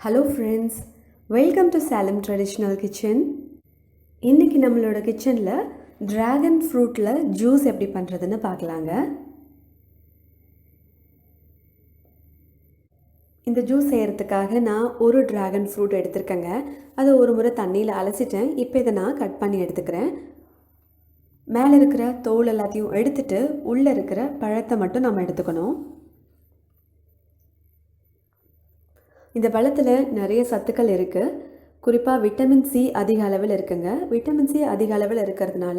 Hello friends, welcome to Salem Traditional Kitchen. இன்னைக்கு நம்மளோட கிச்சன்ல டிராகன் ஃப்ரூட்ல ஜூஸ் எப்படி பண்றதுன்னு பார்க்கலாங்க. இந்த ஜூஸ் செய்யறதுக்காக நான் ஒரு டிராகன் ஃப்ரூட் எடுத்துர்க்கேங்க. அதை ஒரு முறை தண்ணியில் அலசிட்டேன். இப்போ இதை நான் கட் பண்ணி எடுத்துக்கிறேன். மேலே இருக்கிற தோல் எல்லாத்தையும் எடுத்துட்டு உள்ள இருக்கிற பழத்தை மட்டும் நம்ம எடுத்துக்கணும். இந்த பழத்தில் நிறைய சத்துக்கள் இருக்குது. குறிப்பாக விட்டமின் சி அதிக அளவில் இருக்குங்க. விட்டமின் சி அதிக அளவில் இருக்கிறதுனால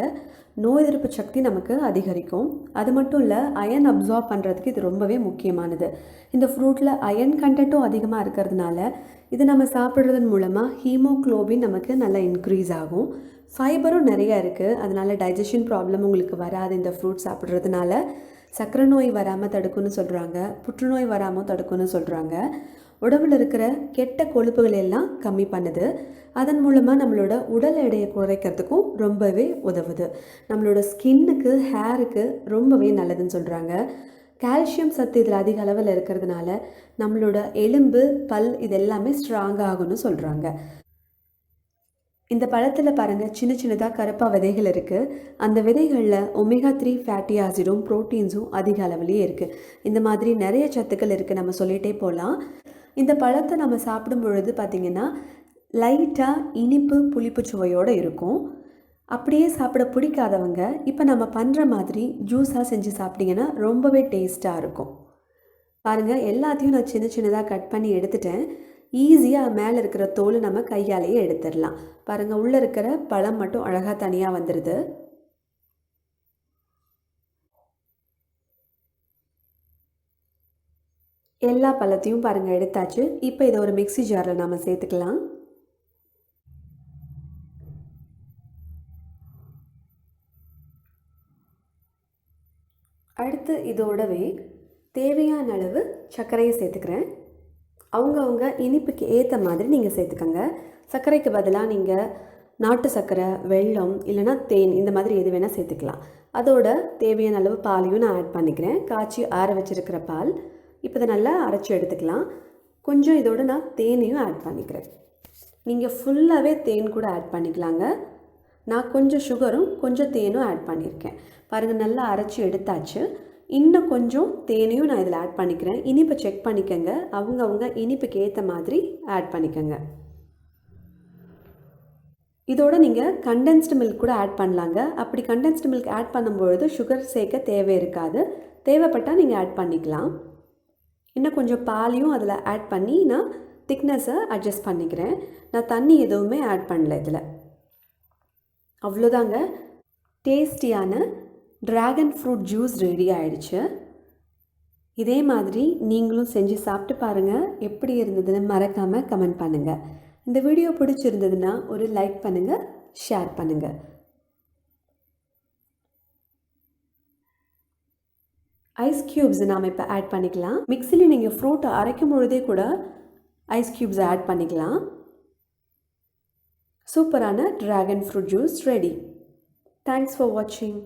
நோய் எதிர்ப்பு சக்தி நமக்கு அதிகரிக்கும். அது மட்டும் இல்லை, அயன் அப்சார்ப் பண்ணுறதுக்கு இது ரொம்பவே முக்கியமானது. இந்த ஃப்ரூட்டில் அயன் கண்டென்ட்டும் அதிகமாக இருக்கிறதுனால இது நம்ம சாப்பிட்றதன் மூலமாக ஹீமோக்ளோபின் நமக்கு நல்லா இன்க்ரீஸ் ஆகும். ஃபைபரும் நிறையா இருக்குது. அதனால் டைஜஷன் ப்ராப்ளம் உங்களுக்கு வராது. இந்த ஃப்ரூட் சாப்பிட்றதுனால சர்க்கரை நோய் வராமல் தடுக்கும்னு சொல்கிறாங்க. புற்றுநோய் வராமல் தடுக்கும்னு சொல்கிறாங்க. உடம்பில் இருக்கிற கெட்ட கொழுப்புகள் எல்லாம் கம்மி பண்ணுது. அதன் மூலமாக நம்மளோட உடல் எடையை குறைக்கிறதுக்கும் ரொம்பவே உதவுது. நம்மளோட ஸ்கின்னுக்கு, ஹேருக்கு ரொம்பவே நல்லதுன்னு சொல்கிறாங்க. கால்சியம் சத்து இதில் அதிக அளவில் இருக்கிறதுனால நம்மளோட எலும்பு, பல் இது எல்லாமே ஸ்ட்ராங் ஆகும்னு சொல்கிறாங்க. இந்த பழத்தில் பாருங்கள், சின்ன சின்னதாக கருப்பாக விதைகள் இருக்குது. அந்த விதைகளில் ஒமேகா 3 ஃபேட்டி ஆசிடும் ப்ரோட்டீன்ஸும் அதிக அளவுலேயே இருக்குது. இந்த மாதிரி நிறைய சத்துக்கள் இருக்குது, நம்ம சொல்லிகிட்டே போகலாம். இந்த பழத்தை நம்ம சாப்பிடும் பொழுது பார்த்திங்கன்னா லைட்டாக இனிப்பு புளிப்பு சுவையோடு இருக்கும். அப்படியே சாப்பிட பிடிக்காதவங்க இப்போ நம்ம பண்ணுற மாதிரி ஜூஸாக செஞ்சு சாப்பிட்டிங்கன்னா ரொம்பவே டேஸ்ட்டாக இருக்கும். பாருங்கள், எல்லாத்தையும் நான் சின்ன சின்னதாக கட் பண்ணி எடுத்துட்டேன். ஈஸியாக மேலே இருக்கிற தோல் நம்ம கையாலேயே எடுத்துடலாம். பாருங்கள், உள்ளே இருக்கிற பழம் மட்டும் அழகாக தனியாக வந்துடுது. எல்லா பழத்தையும் பாருங்கள் எடுத்தாச்சு. இப்போ இதை ஒரு மிக்ஸி ஜாரில் நாம் சேர்த்துக்கலாம். அடுத்து இதோடவே தேவையான அளவு சர்க்கரையை சேர்த்துக்கிறேன். அவங்கவுங்க இனிப்புக்கு ஏற்ற மாதிரி நீங்கள் சேர்த்துக்கோங்க. சர்க்கரைக்கு பதிலாக நீங்கள் நாட்டு சர்க்கரை, வெல்லம் இல்லைனா தேன் இந்த மாதிரி எது வேணால் சேர்த்துக்கலாம். அதோட தேவையான அளவு பாலையும் நான் ஆட் பண்ணிக்கிறேன். காய்ச்சி ஆற வச்சுருக்கிற பால். இப்போ இதை நல்லா அரைச்சி எடுத்துக்கலாம். கொஞ்சம் இதோட நான் தேனையும் ஆட் பண்ணிக்கிறேன். நீங்கள் ஃபுல்லாகவே தேன் கூட ஆட் பண்ணிக்கலாங்க. நான் கொஞ்சம் சுகரும் கொஞ்சம் தேனும் ஆட் பண்ணியிருக்கேன். பாருங்கள், நல்லா அரைச்சி எடுத்தாச்சு. இன்னும் கொஞ்சம் தேனையும் நான் இதில் ஆட் பண்ணிக்கிறேன். இனிப்பை செக் பண்ணிக்கோங்க. அவங்கவுங்க இனிப்புக்கு ஏற்ற மாதிரி ஆட் பண்ணிக்கோங்க. இதோட நீங்கள் கண்டென்ஸ்டு மில்க் கூட ஆட் பண்ணலாங்க. அப்படி கண்டென்ஸ்டு மில்க் ஆட் பண்ணும்பொழுது சுகர் சேர்க்க தேவை இருக்காது. தேவைப்பட்டால் நீங்கள் ஆட் பண்ணிக்கலாம். இன்னும் கொஞ்சம் பாலையும் அதில் ஆட் பண்ணி நான் திக்னஸை அட்ஜஸ்ட் பண்ணிக்கிறேன். நான் தண்ணி எதுவுமே ஆட் பண்ணல இதில். அவ்வளோதாங்க, டேஸ்டியான டிராகன் ஃப்ரூட் ஜூஸ் ரெடி ஆகிடுச்சு. இதே மாதிரி நீங்களும் செஞ்சு சாப்பிட்டு பாருங்கள். எப்படி இருந்ததுன்னு மறக்காமல் கமெண்ட் பண்ணுங்கள். இந்த வீடியோ பிடிச்சிருந்ததுன்னா ஒரு லைக் பண்ணுங்கள், ஷேர் பண்ணுங்கள். ஐஸ் க்யூப்ஸ் நாம் இப்போ ஆட் பண்ணிக்கலாம். மிக்ஸியில் நீங்கள் ஃப்ரூட்டை அரைக்கும் பொழுதே கூட ஐஸ் க்யூப்ஸை ஆட் பண்ணிக்கலாம். சூப்பரான dragon fruit juice ready. Thanks for வாட்சிங்.